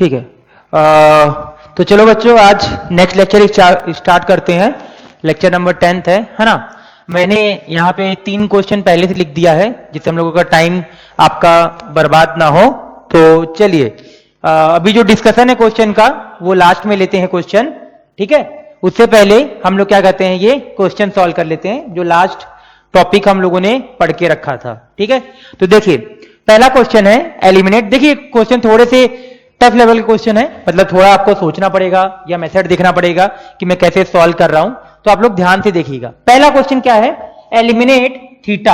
ठीक है। तो चलो बच्चों, आज नेक्स्ट लेक्चर स्टार्ट करते हैं। लेक्चर नंबर 10 है ना। मैंने यहाँ पे 3 क्वेश्चन पहले से लिख दिया है, जिससे हम लोगों का टाइम आपका बर्बाद ना हो। तो चलिए, अभी जो डिस्कशन है क्वेश्चन का वो लास्ट में लेते हैं क्वेश्चन, ठीक है। उससे पहले हम लोग क्या कहते हैं, ये क्वेश्चन सॉल्व कर लेते हैं जो लास्ट टॉपिक हम लोगों ने पढ़ के रखा था, ठीक है। तो देखिए, पहला क्वेश्चन है एलिमिनेट। देखिए, क्वेश्चन थोड़े से टफ लेवल के क्वेश्चन है, मतलब थोड़ा आपको सोचना पड़ेगा या मेथड देखना पड़ेगा कि मैं कैसे सॉल्व कर रहा हूं। तो आप लोग ध्यान से देखिएगा। पहला क्वेश्चन क्या है, एलिमिनेट थीटा।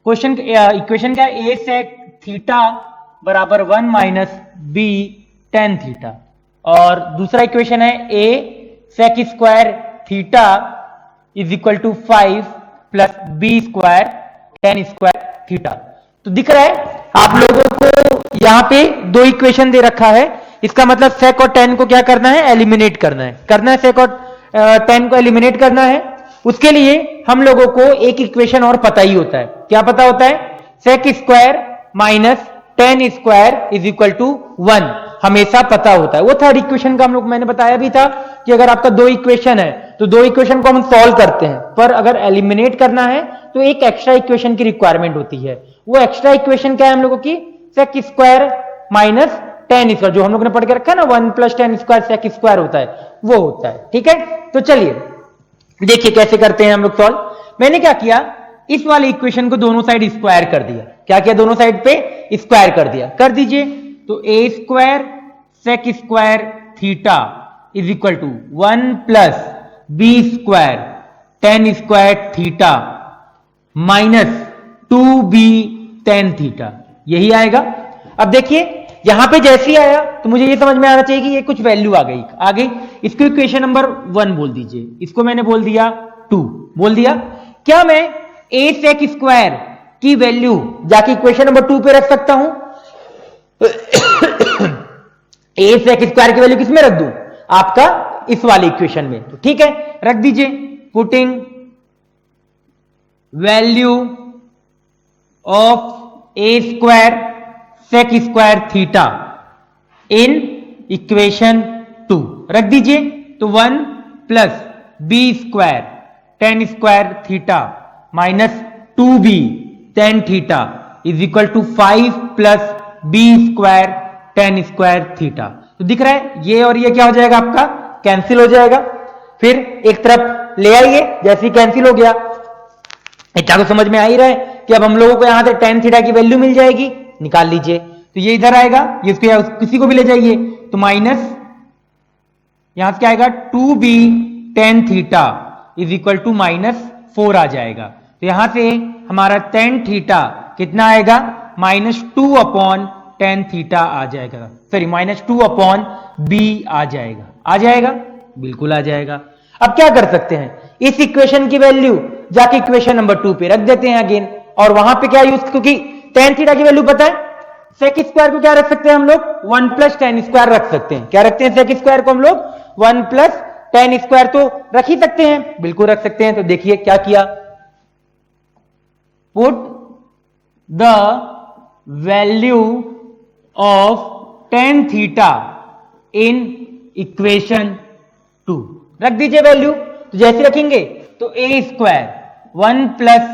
क्वेश्चन इक्वेशन क्या है, ए सेक थीटा बराबर 1 माइनस बी टेन थीटा। और दूसरा इक्वेशन है A sec square theta is equal to 5 plus B square tan square theta. तो दिख रहा है आप लोगों को यहां पे 2 इक्वेशन दे रखा है। इसका मतलब सेक और टेन को क्या करना है, एलिमिनेट करना है सेक और टेन को एलिमिनेट करना है। उसके लिए हम लोगों को एक इक्वेशन और पता ही होता है। क्या पता होता है, sec square minus tan square is equal to 1 हमेशा पता होता है। वो थर्ड इक्वेशन का हम लोग मैंने बताया भी था कि अगर आपका 2 इक्वेशन है तो 2 इक्वेशन को हम सॉल्व करते हैं, पर अगर एलिमिनेट करना है तो एक एक्स्ट्रा इक्वेशन की रिक्वायरमेंट होती है। वो एक्स्ट्रा इक्वेशन क्या है हम लोगों की, sec square minus tan square, जो हम लोगों ने पढ़ के रखा है ना, 1 plus tan square sec square होता है, वो होता है, ठीक है। तो चलिए देखिए कैसे करते हैं हम लोग सॉल्व। मैंने क्या किया, इस वाले इक्वेशन को दोनों साइड स्क्वायर कर दिया। क्या किया, दोनों साइड पे स्क्वायर कर दिया। कर दीजिए, तो A square sec square theta is equal to 1 plus B square tan square theta minus 2b tan theta, यही आएगा। अब देखिए यहां पे जैसे ही आया तो मुझे ये समझ में आना चाहिए कि ये कुछ वैल्यू आ गई। इसको इक्वेशन नंबर 1 बोल दीजिए, इसको मैंने बोल दिया 2 बोल दिया। क्या मैं ए सेक स्क्वायर की वैल्यू जाके इक्वेशन नंबर 2 पे रख सकता हूं? ए सेक स्क्वायर की वैल्यू किसमें रख दूं, आपका इस वाले इक्वेशन में। तो ठीक है, रख दीजिए। Putting value of A square sec square theta in equation 2 रख दीजिए। तो 1 plus B square tan square theta minus 2b tan theta is equal to 5 plus B square tan square theta. तो दिख रहा है ये और ये क्या हो जाएगा, आपका कैंसिल हो जाएगा। फिर एक तरफ ले आइए, जैसे ही कैंसिल हो गया, इतना तो समझ में आ ही रहा है कि अब हम लोगों को यहां से टेन थीटा की वैल्यू मिल जाएगी, निकाल लीजिए। तो ये इधर आएगा, ये किसी को भी ले जाइए, तो माइनस यहां से क्या आएगा, 2b tan theta is equal to minus 4 आ जाएगा। तो यहां से हमारा टेन थीटा कितना आएगा, माइनस 2 अपॉन टेन थीटा आ जाएगा, सॉरी माइनस 2 अपॉन b आ जाएगा। आ जाएगा, बिल्कुल आ जाएगा। अब क्या कर सकते हैं, इस इक्वेशन की वैल्यू जाके इक्वेशन नंबर 2 पे रख देते हैं अगेन, और वहां पे क्या यूज, क्योंकि टेन थीटा की वैल्यू पता है, सेक स्क्वायर को क्या रख सकते हैं हम लोग, 1 प्लस टेन स्क्वायर रख सकते हैं। क्या रखते हैं, सेक स्क्वायर को हम लोग 1 प्लस टेन स्क्वायर तो रख ही सकते हैं, बिल्कुल रख सकते हैं। तो देखिए क्या किया, put the value of tan theta in equation 2 रख दीजिए वैल्यू। तो जैसे रखेंगे तो A square 1 plus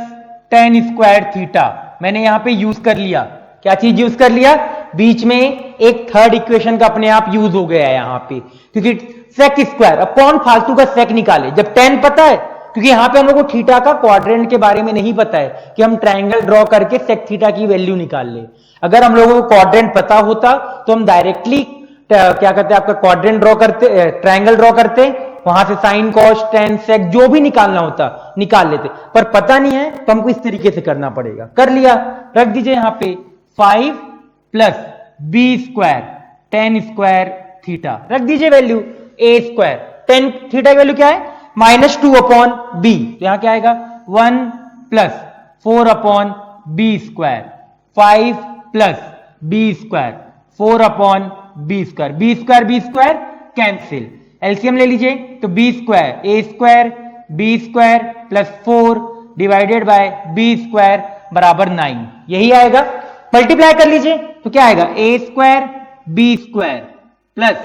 tan square theta मैंने यहां पे यूज कर लिया। क्या चीज यूज कर लिया, बीच में एक थर्ड इक्वेशन का अपने आप यूज हो गया है यहां पे, क्योंकि सेक स्क्वायर। अब कौन फालतू का सेक निकाले जब टेन पता है, क्योंकि यहां पे हम लोग को थीटा का क्वाड्रेंट के बारे में नहीं पता है कि हम ट्रायंगल ड्रॉ करके सेक थीटा की वैल्यू निकाल ले। अगर हम लोगों को क्वाड्रेंट पता होता तो हम डायरेक्टली क्या करते, आपका क्वाड्रेंट ड्रॉ करते, ट्रायंगल ड्रॉ करते, वहां से साइन कॉस टेन सेक जो भी निकालना होता निकाल लेते, पर पता नहीं है तो हमको इस तरीके से करना पड़ेगा। कर लिया, रख दीजिए यहां पे 5 plus B square tan square theta रख दीजिए value. A square tan theta की वैल्यू क्या है, माइनस 2 अपॉन बी, तो यहां क्या आएगा 1 plus 4 upon B square, 5 plus B square 4 upon B square cancel, LCM ले लीजिए। तो B square A square B square plus 4 divided by B square बराबर 9, यही आएगा। मल्टीप्लाई कर लीजिए तो क्या आएगा, A square B square plus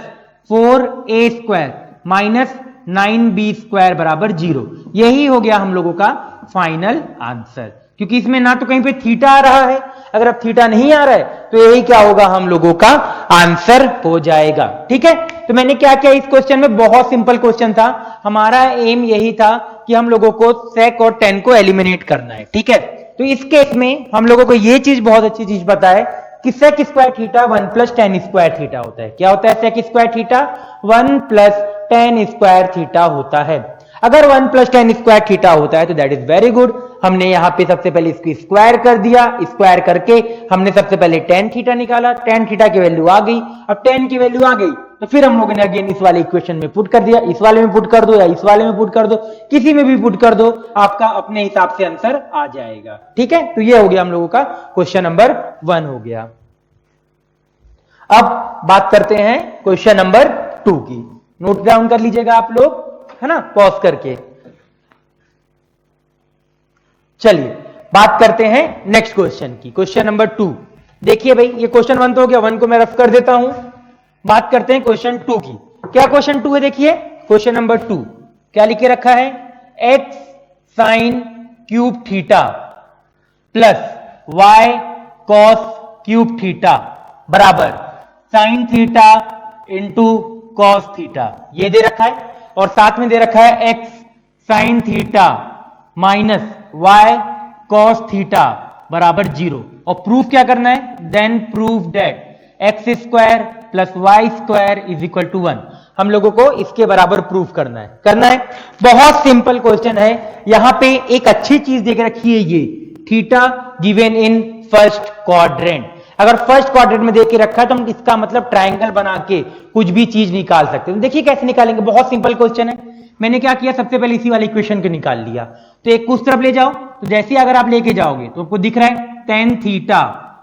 4a² minus 9b² बराबर 0। यही हो गया हम लोगों का फाइनल आंसर, क्योंकि इसमें ना तो कहीं पे थीटा आ रहा है, अगर अब थीटा नहीं आ रहा है तो यही क्या होगा हम लोगों का आंसर हो जाएगा। ठीक है, तो मैंने क्या किया इस क्वेश्चन में, बहुत सिंपल क्वेश्चन था, हमारा एम यही था कि हम लोगों को सेक और टेन को एलिमिनेट करना है। ठीक है, तो इस केस में हम लोगों को ये चीज बहुत अच्छी चीज पता है कि sec square theta 1 plus tan square theta होता है। क्या होता है sec square theta? 1 plus tan square theta होता है। अगर 1 प्लस टेन स्क्वायर थीटा होता है तो दैट इज वेरी गुड। हमने यहां पे सबसे पहले इसको स्क्वायर कर दिया, स्क्वायर करके हमने सबसे पहले टेन थीटा निकाला, टेन थीटा की वैल्यू आ गई। अब टेन की वैल्यू आ गई तो फिर हम लोगों ने अगेन इस वाले इक्वेशन में पुट कर दिया, इस वाले में पुट कर दो या इस वाले में पुट कर दो, किसी में भी पुट कर दो, आपका अपने हिसाब से आंसर आ जाएगा। ठीक है, तो ये हो गया हम लोगों का क्वेश्चन नंबर 1 हो गया। अब बात करते हैं क्वेश्चन नंबर 2 की। नोट डाउन कर लीजिएगा आप लोग, है ना, पॉज करके। चलिए बात करते हैं नेक्स्ट क्वेश्चन की, क्वेश्चन नंबर 2। देखिए भाई, ये क्वेश्चन 1 तो हो गया, 1 को मैं रफ कर देता हूं। बात करते हैं क्वेश्चन 2 की। क्या क्वेश्चन 2 है? देखिए क्वेश्चन नंबर 2 क्या लिखे रखा है, x sine cube theta plus y cos cube theta बराबर sine theta into cos theta, ये दे रखा है। और साथ में दे रखा है x sine theta minus y cos theta बराबर 0। और प्रूफ क्या करना है? Then proof that X square plus Y square is equal to 1। हम लोगों को इसके बराबर प्रूफ करना है। बहुत सिंपल क्वेश्चन है। यहां पे एक अच्छी चीज देख रखी है, ये theta given in first quadrant. अगर फर्स्ट क्वाड्रेंट में देख के रखा है तो हम इसका मतलब ट्रायंगल बना के कुछ भी चीज निकाल सकते हैं। तो देखिए कैसे निकालेंगे, बहुत सिंपल क्वेश्चन है। मैंने क्या किया, सबसे पहले इसी वाली इक्वेशन को निकाल लिया। तो एक उस तरफ ले जाओ, तो जैसे अगर आप लेके जाओगे तो आपको दिख रहा है टेन थीटा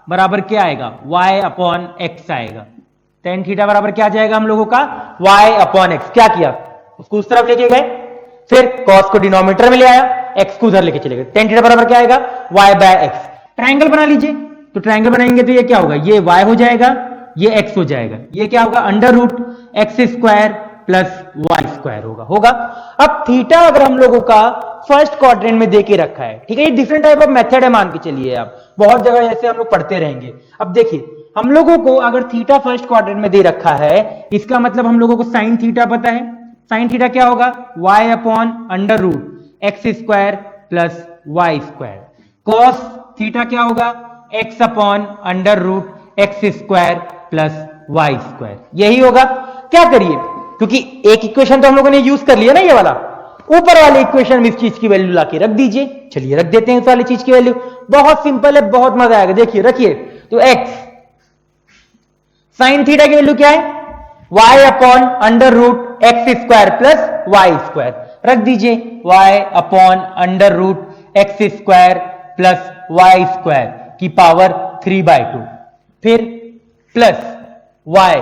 बराबर क्या आएगा, y अपॉन एक्स आएगा। टेन थीटा बराबर क्या आ जाएगा हम लोगों का, y अपॉन एक्स। क्या किया, उसको उस तरफ लेके गए, फिर cos को डिनोमिनेटर में ले आया, x को उधर लेके चले गए। टेन थीटा बराबर क्या आएगा, y बाय एक्स। ट्रायंगल बना लीजिए, तो ट्रायंगल बनाएंगे तो ये क्या होगा, ये y हो जाएगा, ये x हो जाएगा, ये क्या होगा under root x square plus Y square होगा। अब थीटा अगर हम लोगों का फर्स्ट क्वाड्रेंट में देके रखा है, ठीक है, ये डिफरेंट टाइप ऑफ मेथड है, मान के चलिए आप, बहुत जगह ऐसे हम लोग पढ़ते रहेंगे। अब देखिए हम लोगों को अगर थीटा फर्स्ट क्वाड्रेंट में दे रखा है, इसका मतलब हम लोगों को साइन थीटा पता है। साइन थीटा क्या होगा, y upon under root x square plus Y square. Cos theta क्या होगा, x upon under root x square plus Y square, यही होगा। क्या करिए, क्योंकि एक इक्वेशन तो हम लोगों ने यूज कर लिया ना, ये वाला, ऊपर वाले इक्वेशन में इस चीज की वैल्यू लाके रख दीजिए। चलिए रख देते हैं इस वाली चीज की वैल्यू, बहुत सिंपल है, बहुत मजा आएगा। देखिए रखिए, तो x साइन थीटा की वैल्यू क्या है, y upon under root x square plus Y square, रख दीजिए y upon under root x square plus Y square की पावर 3/2, फिर प्लस y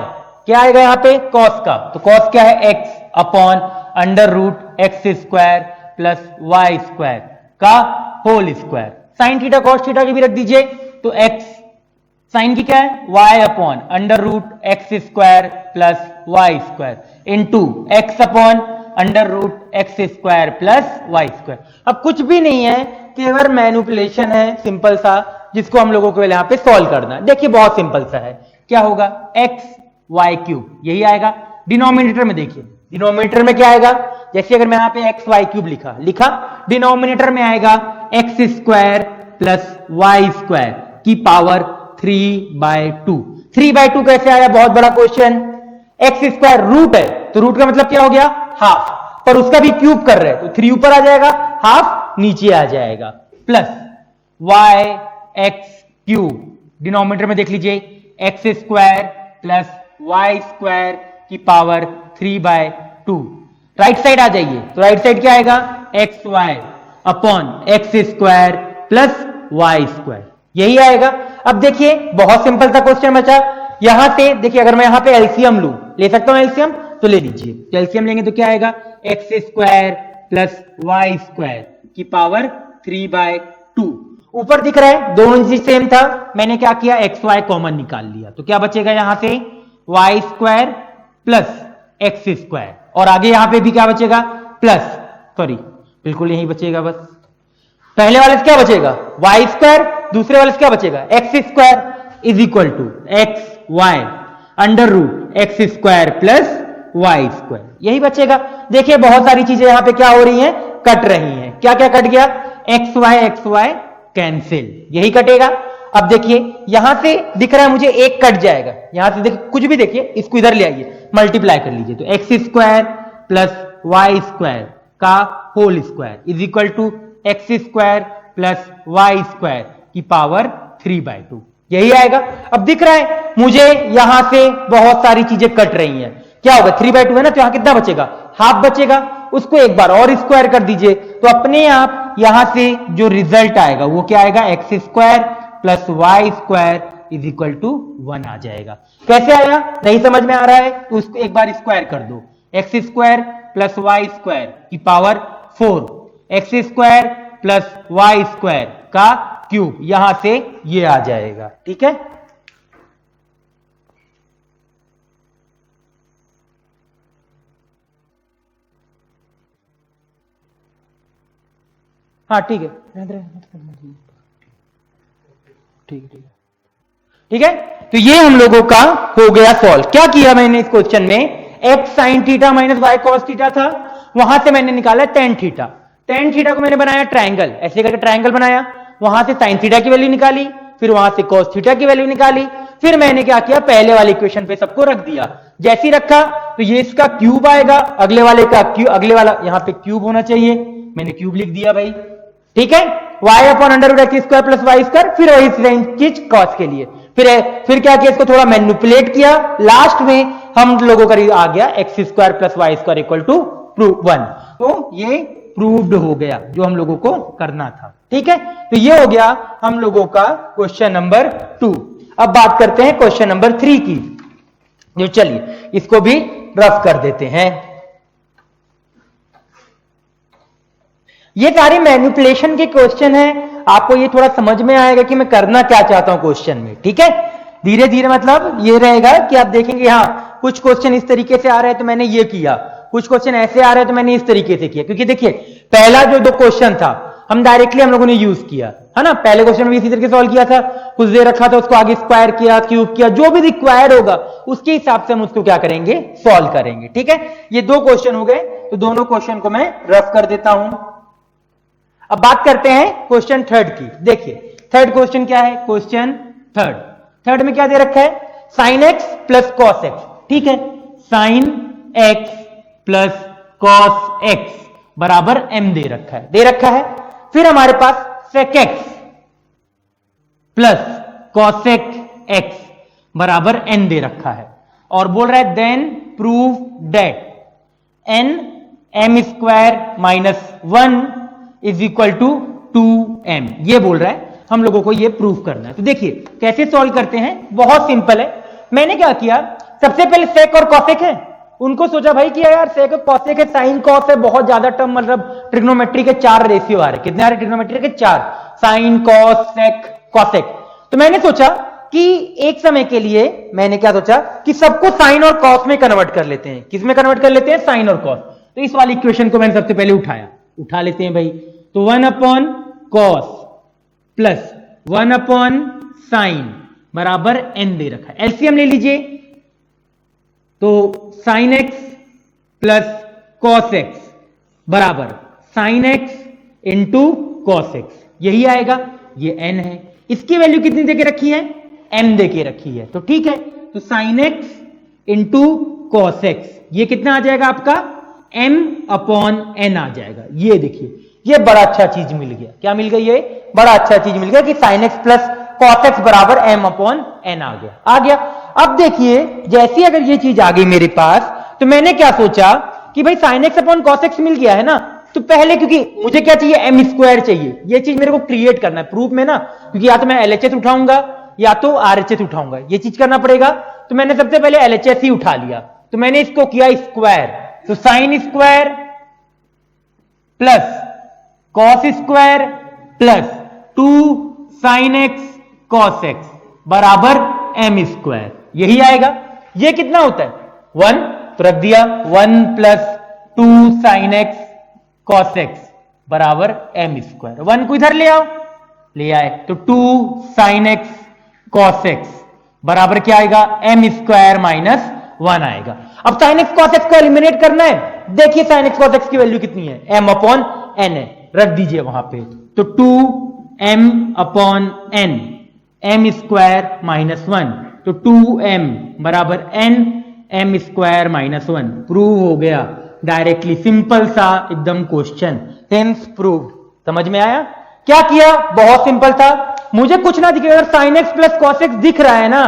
क्या आएगा यहां पे, cos का, तो cos क्या है, x upon under root x square plus Y square का whole square. Sine theta cos theta की भी रख दीजिए, तो x साइन की क्या है, y upon under root x square plus Y square into X upon under root x square plus Y square. अब कुछ भी नहीं है, केवल मैनिपुलेशन है सिंपल सा, जिसको हम लोगों को यहां पे सॉल्व करना है। देखिए बहुत सिंपल सा है, क्या होगा, एक्स वाई क्यूब, यही आएगा। डिनोमिनेटर में देखिए, डिनोमिनेटर में क्या आएगा, जैसे अगर मैं यहां पे एक्स वाई क्यूब लिखा, डिनोमिनेटर में आएगा x square plus Y square की पावर 3/2। 3/2 कैसे आया, बहुत बड़ा क्वेश्चन। एक्स स्क्वायर रूट है, तो रूट का मतलब क्या हो गया, हाफ, पर उसका भी क्यूब कर रहे हैं, तो 3 ऊपर आ जाएगा, हाफ नीचे आ जाएगा, plus Y X cube, denominator में देख लीजिए X square plus Y square की पावर 3/2। राइट साइड आ जाइए, तो राइट साइड क्या आएगा, X Y upon X square plus Y square, यही आएगा। अब देखिए बहुत सिंपल सा क्वेश्चन बचा। यहां से देखिए, अगर मैं यहां पे एलसीएम लूं, ले सकता हूं एलसीएम, तो ले लीजिए। तो एलसीएम लेंगे तो क्या आएगा, x square plus Y square की पावर 3/2। ऊपर दिख रहा है दोनों चीज सेम था, मैंने क्या किया, एक्स वाई कॉमन निकाल लिया, तो क्या बचेगा यहां से, y square plus x square, और आगे यहां पे भी क्या बचेगा, प्लस, सॉरी बिल्कुल यही बचेगा, बस पहले वाले से क्या बचेगा, वाई स्क्वायर, दूसरे वाले से क्या बचेगा, x square is equal to x y under root x square plus Y square, यही बचेगा। देखिए बहुत सारी चीजें यहां पे क्या हो रही हैं, कट रही हैं। क्या क्या कट गया, एक्स वाई कैंसिल, यही कटेगा। अब देखिए यहां से दिख रहा है मुझे एक कट जाएगा, यहां से देखिए कुछ भी, देखिए इसको इधर ले आइए, मल्टीप्लाई कर लीजिए, तो x square plus Y square का whole square is equal to x square plus Y square की पावर 3/2, यही आएगा। अब दिख रहा है मुझे यहां से बहुत सारी चीजें कट रही हैं, क्या होगा, 3/2 है ना, तो यहां कितना बचेगा, हाफ बचेगा, उसको एक बार और स्क्वायर कर दीजिए, तो अपने आप यहां से जो रिजल्ट आएगा वो क्या आएगा, x square plus Y square is equal to 1 आ जाएगा। कैसे आया, नहीं समझ में आ रहा है तो उसको एक बार स्क्वायर कर दो, x square plus Y square की power 4, x square plus Y square का क्यूब, यहां से ये आ जाएगा, ठीक है। हाँ ठीक है, ठीक है, तो ये हम लोगों का हो गया सॉल्व। क्या किया मैंने इस क्वेश्चन में, x sine theta minus y cos theta था, वहां से मैंने निकाला टेन थीटा, टेन थीटा को मैंने बनाया ट्रायंगल, ऐसे करके ट्रायंगल बनाया, वहां से साइन थीटा की वैल्यू निकाली, फिर वहां से कॉस थीटा की वैल्यू निकाली, फिर मैंने क्या किया, पहले वाले इक्वेशन पे सबको रख दिया, जैसे ही रखा तो ये इसका क्यूब आएगा, अगले वाले का क्यूब, अगले वाला यहां पे क्यूब होना चाहिए, मैंने क्यूब लिख दिया भाई, ठीक है। y upon under root x square plus Y square, फिर वही सेम चीज कॉस के लिए, फिर क्या किया, इसको थोड़ा मैनिपुलेट किया, लास्ट में हम लोगों का आ गया x square plus Y square equal to 1, तो ये प्रूव्ड हो गया जो हम लोगों को करना था, ठीक है। तो ये हो गया हम लोगों का क्वेश्चन नंबर 2। अब बात करते हैं क्वेश्चन नंबर 3 की, जो चलिए इसको भी रफ कर देते हैं। ये सारे मैनिपुलेशन के क्वेश्चन हैं, आपको ये थोड़ा समझ में आएगा कि मैं करना क्या चाहता हूं क्वेश्चन में, ठीक है। धीरे धीरे मतलब ये रहेगा कि आप देखेंगे हाँ कुछ क्वेश्चन इस तरीके से आ रहे हैं तो मैंने ये किया, कुछ क्वेश्चन ऐसे आ रहे हैं तो मैंने इस तरीके से किया, क्योंकि देखिए पहला जो दो क्वेश्चन था हम डायरेक्टली हम लोगों ने यूज किया है ना, पहले क्वेश्चन में इसी तरीके से सॉल्व किया था, कुछ दे रखा था उसको आगे स्क्वायर किया, क्यूब किया, जो भी रिक्वायर्ड होगा उसके हिसाब से हम उसको क्या करेंगे, सॉल्व करेंगे, ठीक है। ये दो क्वेश्चन हो गए, तो दोनों क्वेश्चन को मैं रफ कर देता हूं। अब बात करते हैं क्वेश्चन थर्ड की। देखिए थर्ड क्वेश्चन क्या है, क्वेश्चन थर्ड में क्या दे रखा है, sine x plus cos x, ठीक है, sine x plus cos x बराबर एम दे रखा है, फिर हमारे पास sec x plus cosec x बराबर एन दे रखा है, और बोल रहा है then prove that N M square minus 1 is equal to 2m, ये बोल रहा है हम लोगों को ये प्रूव करना है। तो देखिए कैसे सॉल्व करते हैं, बहुत सिंपल है। मैंने क्या किया, सबसे पहले सेक और कॉसेक है, उनको सोचा भाई कि यार सेक और कॉसेक है, साइन कॉस है, बहुत ज्यादा टर्म, मतलब ट्रिग्नोमेट्री के 4 रेशियो आ रहे, कितने आ रहे ट्रिग्नोमेट्री के 4, साइन कॉस सेक कॉसेक। तो मैंने सोचा कि एक समय के लिए मैंने क्या सोचा कि सबको साइन और कॉस में कन्वर्ट कर लेते हैं, किस में कन्वर्ट कर लेते हैं, साइन और कॉस। तो इस वाली इक्वेशन को मैंने सबसे पहले उठा लेते हैं भाई, तो 1 upon cos plus 1 upon sine बराबर एन दे रखा है, एलसीएम ले लीजिए, तो sine x plus cos x बराबर sine x into cos x, यही आएगा, ये एन है, इसकी वैल्यू कितनी देके रखी है, एम देके रखी है, तो ठीक है, तो sine x into cos x, ये कितना आ जाएगा आपका, m अपॉन एन आ जाएगा। ये देखिए ये बड़ा अच्छा चीज मिल गया, क्या मिल गया, ये बड़ा अच्छा चीज मिल गया कि sign x plus cos x बराबर m अपॉन एन आ गया। अब देखिए जैसी अगर ये चीज आ गई मेरे पास, तो मैंने क्या सोचा कि भाई sine x upon cos x मिल गया है ना, तो पहले क्योंकि मुझे क्या चाहिए, एम स्क्वायर चाहिए, ये चीज मेरे को क्रिएट करना है प्रूफ में ना, क्योंकि या तो मैं एलएचएस उठाऊंगा या तो आरएचएस उठाऊंगा, ये चीज करना पड़ेगा। तो मैंने सबसे पहले एलएचएस ही उठा लिया, तो मैंने इसको किया स्क्वायर, तो sine square plus cos square plus 2 sine x cos x बराबर एम स्क्वायर, यही आएगा। ये कितना होता है 1, तो रख दिया 1 plus 2 sine x cos x बराबर एम स्क्वायर। 1 को इधर ले आओ, ले आए तो 2 साइन एक्स कॉस एक्स बराबर क्या आएगा, एम स्क्वायर माइनस 1 आएगा। अब साइन एक्स कॉस एक्स को एलिमिनेट करना है, देखिए साइन एक्स कॉस एक्स की वैल्यू कितनी है, m अपॉन n है, रख दीजिए वहां पे, तो 2m upon n, m square minus 1, तो 2m बराबर n m square minus 1। Prove हो गया डायरेक्टली, सिंपल सा एकदम क्वेश्चन, हेंस प्रूव। समझ में आया? क्या किया, बहुत सिंपल था, मुझे कुछ ना दिखे, अगर sign x plus cos x दिख रहा है ना,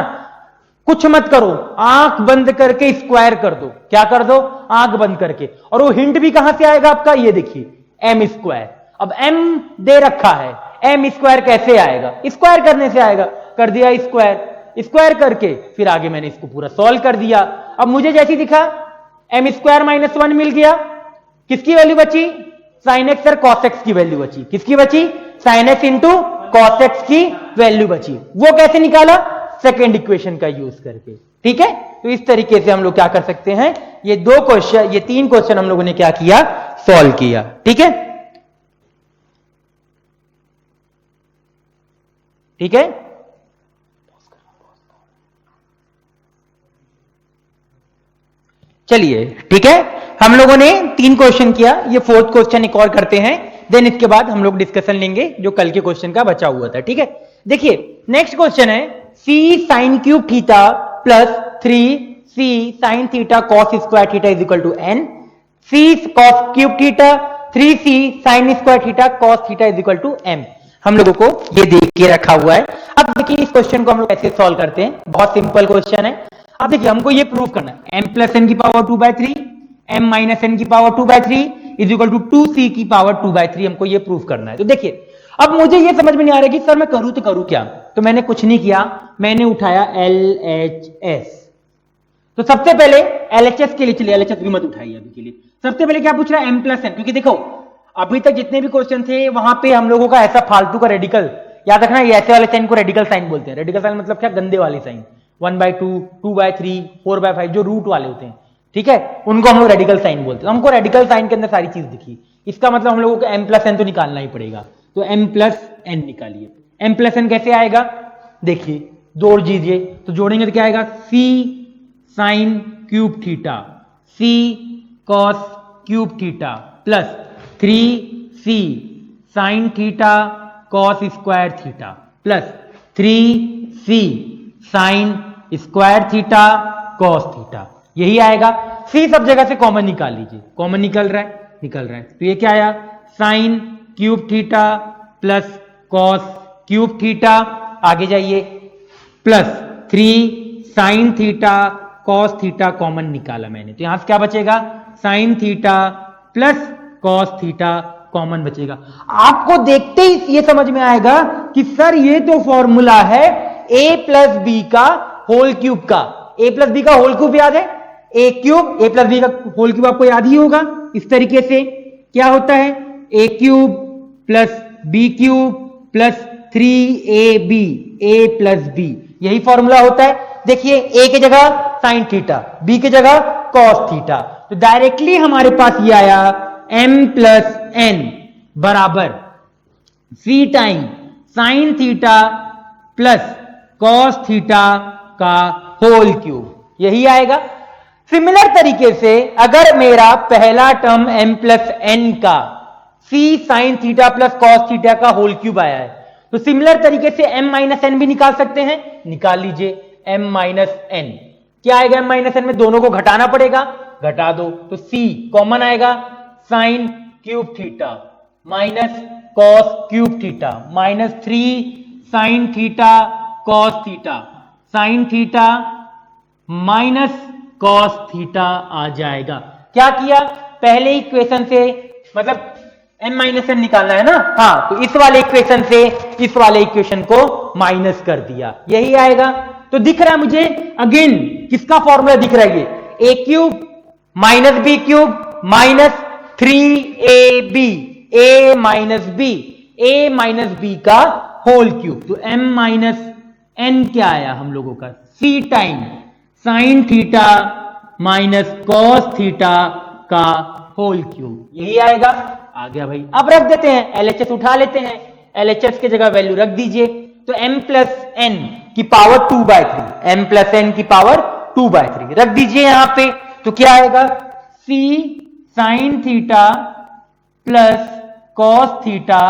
कुछ मत करो, आंख बंद करके स्क्वायर कर दो। क्या कर दो, आंख बंद करके। और वो हिंट भी कहां से आएगा आपका, ये देखिए एम स्क्वायर। अब एम दे रखा है, एम स्क्वायर कैसे आएगा, स्क्वायर करने से आएगा, कर दिया स्क्वायर, स्क्वायर करके फिर आगे मैंने इसको पूरा सॉल्व कर दिया। अब मुझे जैसी दिखा एम स्क्वायर माइनस 1 मिल गया, किसकी वैल्यू बची, साइन एक्स और कॉस एक्स की वैल्यू बची। किसकी बची, sign x into cos x की वैल्यू बची। वो कैसे निकाला, सेकेंड इक्वेशन का यूज करके। ठीक है, तो इस तरीके से हम लोग क्या कर सकते हैं, ये 2 क्वेश्चन, ये 3 क्वेश्चन हम लोगों ने क्या किया, सॉल्व किया। ठीक है, ठीक है, चलिए ठीक है, हम लोगों ने 3 क्वेश्चन किया, ये 4th क्वेश्चन एक और करते हैं, देन इसके बाद हम लोग डिस्कशन लेंगे जो कल के क्वेश्चन का बचा हुआ था। ठीक है, देखिए नेक्स्ट क्वेश्चन है c sin cube theta plus 3c sin theta cos square theta is equal to n, c cos cube theta 3c sin square theta cos theta is equal to m। हम लोगों को ये देख के रखा हुआ है। अब देखिए इस क्वेश्चन को हम लोग कैसे सॉल्व करते हैं, बहुत सिंपल क्वेश्चन है। अब देखिए हमको ये प्रूव करना है, m प्लस n की पावर 2/3 m माइनस n की power 2/3 is equal to 2c की पावर 2/3, हमको ये प्रूव करना है। तो देखिए अब मुझे ये समझ में नहीं आ रहा कि सर मैं करूं तो करूं क्या, तो मैंने कुछ नहीं किया, मैंने उठाया LHS। तो सबसे पहले LHS के लिए, चलिए LHS भी मत उठाइए अभी के लिए, सबसे पहले क्या पूछ रहा है m प्लस n, क्योंकि देखो अभी तक जितने भी क्वेश्चन थे वहां पे हम लोगों का ऐसा फालतू का रेडिकल, याद रखना ये ऐसे वाले साइन को रेडिकल साइन बोलते हैं। रेडिकल साइन मतलब क्या, गंदे वाले साइन, 1/2 2/3 4/5 जो रूट वाले होते हैं, ठीक है, उनको हम लोग रेडिकल साइन बोलते हैं। हमको रेडिकल साइन के अंदर सारी चीज दिखी, इसका मतलब हम लोगों को m प्लस n तो निकालना ही पड़ेगा, तो m प्लस n निकालिए। m प्लस n कैसे आएगा, देखिए जोड़ दीजिए, तो जोड़ेंगे तो क्या आएगा, c sign cube theta c cos cube theta plus 3c sign theta cos square theta plus 3c sine square theta cos theta, यही आएगा। c सब जगह से कॉमन निकाल लीजिए, कॉमन निकल रहा है, निकल रहा है, तो ये क्या आया, sign cube theta plus cos cube theta, आगे जाइए plus 3 sine theta cos theta common निकाला मैंने, तो यहां से क्या बचेगा, sign theta plus cos theta common बचेगा। आपको देखते ही ये समझ में आएगा कि सर ये तो फॉर्मूला है a प्लस बी का होल क्यूब का। a प्लस बी का होल क्यूब याद है, a cube, a plus b का होल क्यूब आपको याद ही होगा। इस तरीके से क्या होता है, a cube plus b cube plus 3ab a plus b, यही फॉर्मूला होता है। देखिए a की जगह साइन थीटा, b की जगह कॉस थीटा, तो डायरेक्टली हमारे पास ये आया m प्लस n बराबर c time sine theta plus cos theta का होल क्यूब, यही आएगा। सिमिलर तरीके से अगर मेरा पहला टर्म m प्लस n का c sign theta plus cos theta का होल क्यूब आया है, तो सिमिलर तरीके से m माइनस n भी निकाल सकते हैं, निकाल लीजिए m माइनस n। क्या आएगा m माइनस n में, दोनों को घटाना पड़ेगा, घटा दो, तो c कॉमन आएगा, sine cube theta minus cos cube theta minus 3 sine theta cos theta, sine theta minus cos theta आ जाएगा। क्या किया, पहले इक्वेशन से मतलब m माइनस n निकालना है ना, हाँ, तो इस वाले इक्वेशन से इस वाले इक्वेशन को माइनस कर दिया, यही आएगा। तो दिख रहा है मुझे अगेन किसका फॉर्मूला दिख रहा है, ये a cube minus b cube minus 3ab a minus b, a minus b का होल क्यूब, तो m माइनस n क्या आया हम लोगों का, c time sine theta minus cos theta का होल क्यूब, यही आएगा। आ गया भाई। अब रख देते हैं, एलएचएस उठा लेते हैं, एलएचएस की जगह वैल्यू रख दीजिए। तो m प्लस एन की पावर 2/3, m प्लस एन की पावर 2/3 रख दीजिए यहां पे। तो क्या आएगा, c sign theta plus cos theta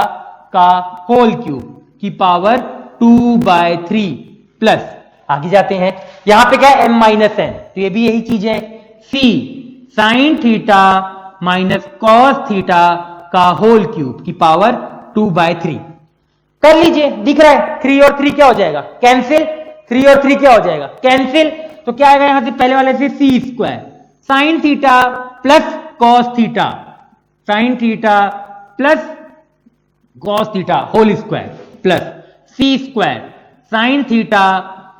का होल क्यूब की पावर 2/3 प्लस, आगे जाते हैं, यहां पे क्या है m माइनस एन, तो ये भी यही चीज है, c sign theta minus cos theta का होल क्यूब की पावर 2/3 कर लीजिए। दिख रहा है 3 और 3 क्या हो जाएगा, कैंसिल, 3 और 3 क्या हो जाएगा, कैंसिल। तो क्या आएगा यहां से, पहले वाले से C square sine theta plus cos theta, sine theta plus cos theta whole square plus C square sine theta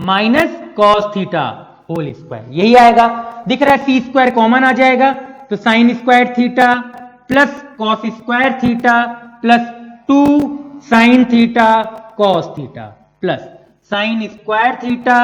minus cos theta whole square, यही आएगा। दिख रहा है सी स्क्वायर कॉमन आ जाएगा, तो sine square theta plus cos square theta plus 2 sign theta cos theta plus sine square theta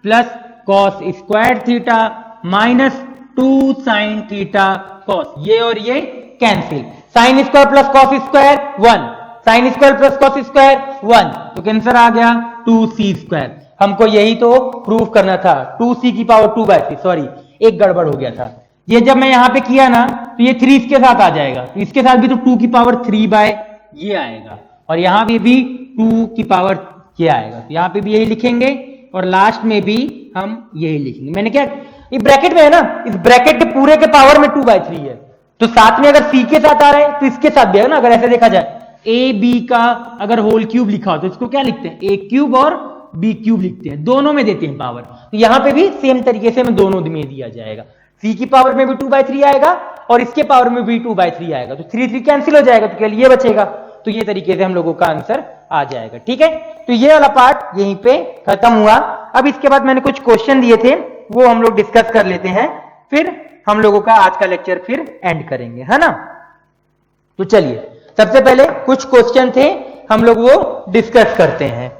plus cos square theta minus 2 sign theta cos, ये और ये cancel, sine square plus cos square 1, sine square plus cos square 1, तो cancer आ गया 2c square. हमको यही तो proof करना था, 2c की पावर 2/3, सॉरी एक गड़बड़ हो गया था, ये जब मैं यहां पे किया ना तो ये 3 इसके साथ आ जाएगा, तो इसके साथ भी तो 2 की पावर 3 ये आएगा, और यहां पे भी 2 की पावर ये आएगा, तो यहां पे भी यही लिखेंगे और लास्ट में भी हम यही लिखेंगे। मैंने क्या, ये ब्रैकेट में है ना, इस ब्रैकेट के पूरे के पावर में 2/3 है, तो साथ में अगर c के साथ आ रहा है तो इसके साथ भी है ना, अगर ऐसे देखा जाए ए बी का अगर होल क्यूब लिखा हो तो इसको क्या लिखते हैं, ए क्यूब और बी क्यूब लिखते हैं, दोनों में देते हैं पावर, तो यहां पे भी सेम तरीके से हमें दोनों में दिया जाएगा, c की पावर में भी 2/3 आएगा और इसके पावर में भी 2/3 आएगा, तो 3 कैंसिल हो जाएगा, तो केवल ये बचेगा, तो ये तरीके से हम लोगों का आंसर आ जाएगा। ठीक है, तो ये वाला पार्ट यहीं पे खत्म हुआ। अब इसके बाद मैंने कुछ क्वेश्चन दिए थे, वो हम लोग डिस्कस कर लेते हैं, फिर हम लोगों का आज का लेक्चर फिर एंड करेंगे, है ना। तो चलिए सबसे पहले कुछ क्वेश्चन थे, हम लोग वो डिस्कस करते हैं।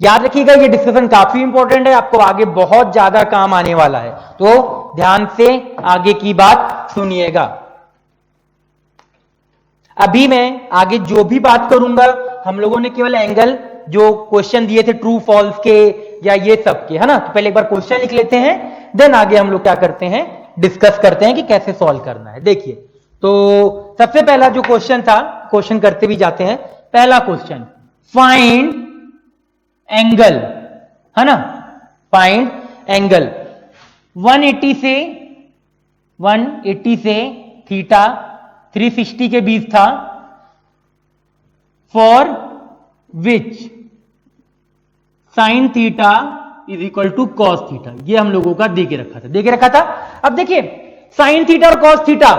याद रखिएगा ये डिस्कशन काफी इंपॉर्टेंट है, आपको आगे बहुत ज्यादा काम आने वाला है, तो ध्यान से आगे की बात सुनिएगा। अभी मैं आगे जो भी बात करूंगा, हम लोगों ने केवल एंगल जो क्वेश्चन दिए थे ट्रू फॉल्स के या ये सब के, है ना, तो पहले एक बार क्वेश्चन लिख लेते हैं, देन आगे हम लोग क्या करते हैं, डिस्कस करते हैं कि कैसे सॉल्व करना है। देखिए, तो सबसे पहला जो क्वेश्चन था, क्वेश्चन करते भी जाते हैं, पहला क्वेश्चन फाइंड एंगल, है ना, फाइंड एंगल 180 से थीटा 360 के बीच था, for which sine theta is equal to cos theta, ये हम लोगों का दे के रखा था। अब देखिए साइन थीटा और कॉस थीटा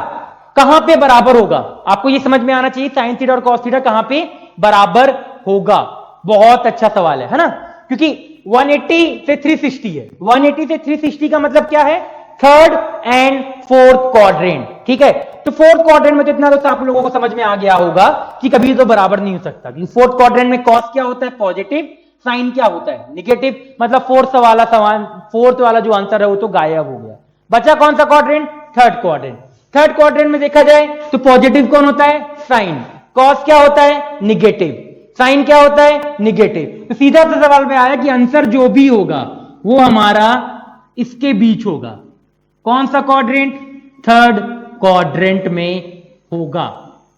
कहां पे बराबर होगा, आपको ये समझ में आना चाहिए, साइन थीटा और कॉस थीटा कहां पे बराबर होगा। बहुत अच्छा सवाल है ना, क्योंकि 180 से 360 है, 180 से 360 का मतलब क्या है, थर्ड एंड फोर्थ क्वाड्रेंट, ठीक है। तो फोर्थ क्वाड्रेंट में तो इतना तो आप लोगों को समझ में आ गया होगा कि कभी तो बराबर नहीं हो सकता, क्योंकि फोर्थ क्वाड्रेंट में कॉस क्या होता है, पॉजिटिव, साइन क्या होता है, निगेटिव, मतलब फोर्थ वाला जो आंसर है वो तो गायब हो गया। बचा कौन सा quadrant, third quadrant. Third quadrant में देखा जाए तो पॉजिटिव कौन होता है, साइन, कॉस क्या होता है, निगेटिव, साइन क्या होता है, निगेटिव। तो सीधा सा सवाल में आया कि आंसर जो भी होगा वो हमारा इसके बीच होगा, कौन सा क्वाड्रेंट, थर्ड क्वाड्रेंट में होगा,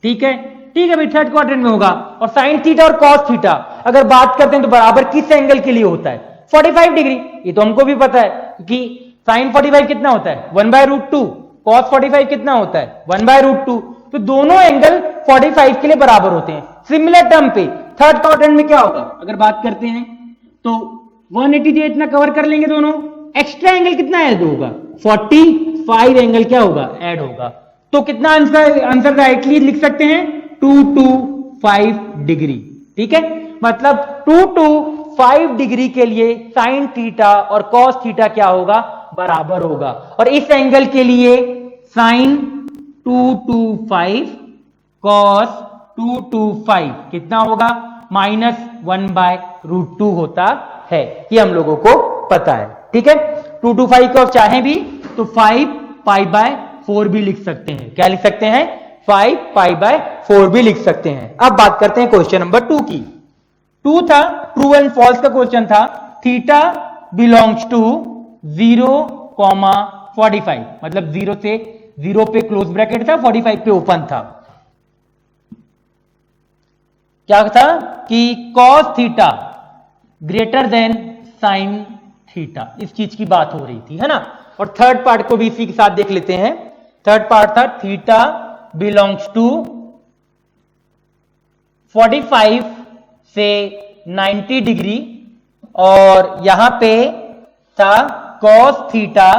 ठीक है भाई, थर्ड क्वाड्रेंट में होगा। और साइन थीटा और कॉस थीटा अगर बात करते हैं तो बराबर किस एंगल के लिए होता है, 45 डिग्री, ये तो हमको भी पता है, क्योंकि साइन 45 कितना होता है, 1/√2, कॉस 45 कितना होता है, 1/√2, तो दोनों एंगल 45 के लिए बराबर होते हैं। सिमिलर टर्म पे थर्ड क्वाड्रेंट में क्या होगा, अगर बात करते हैं तो 180 जो इतना कवर कर लेंगे दोनों, एक्स्ट्रा एंगल कितना ऐड होगा, 45 एंगल क्या होगा, ऐड होगा, तो कितना आंसर राइटली लिख सकते हैं, 225 डिग्री, ठीक है। मतलब 225 डिग्री के लिए साइन थीटा और कॉस थीटा क्या होगा, बराबर होगा। और इस एंगल के लिए साइन 225 कॉस 225 कितना होगा, -1/√2 होता है, ये हम लोगों को पता है, ठीक है। 2 to 5 को चाहे भी तो 5 पाई बाय 4 भी लिख सकते हैं। क्या लिख सकते हैं? 5 पाई बाय 4 भी लिख सकते हैं। अब बात करते हैं क्वेश्चन नंबर 2 की। 2 था ट्रू एंड फॉल्स का क्वेश्चन था। थीटा बिलोंग्स टू 0,45, मतलब 0 से 0 पे क्लोज ब्रैकेट था, 45 पे ओपन था। क्या था कि cos theta greater than sin theta, इस चीज की बात हो रही थी, है ना। और थर्ड पार्ट को भी इसी के साथ देख लेते हैं। थर्ड पार्ट था थीटा बिलोंग्स टू 45 से 90 डिग्री, और यहां पे था cos theta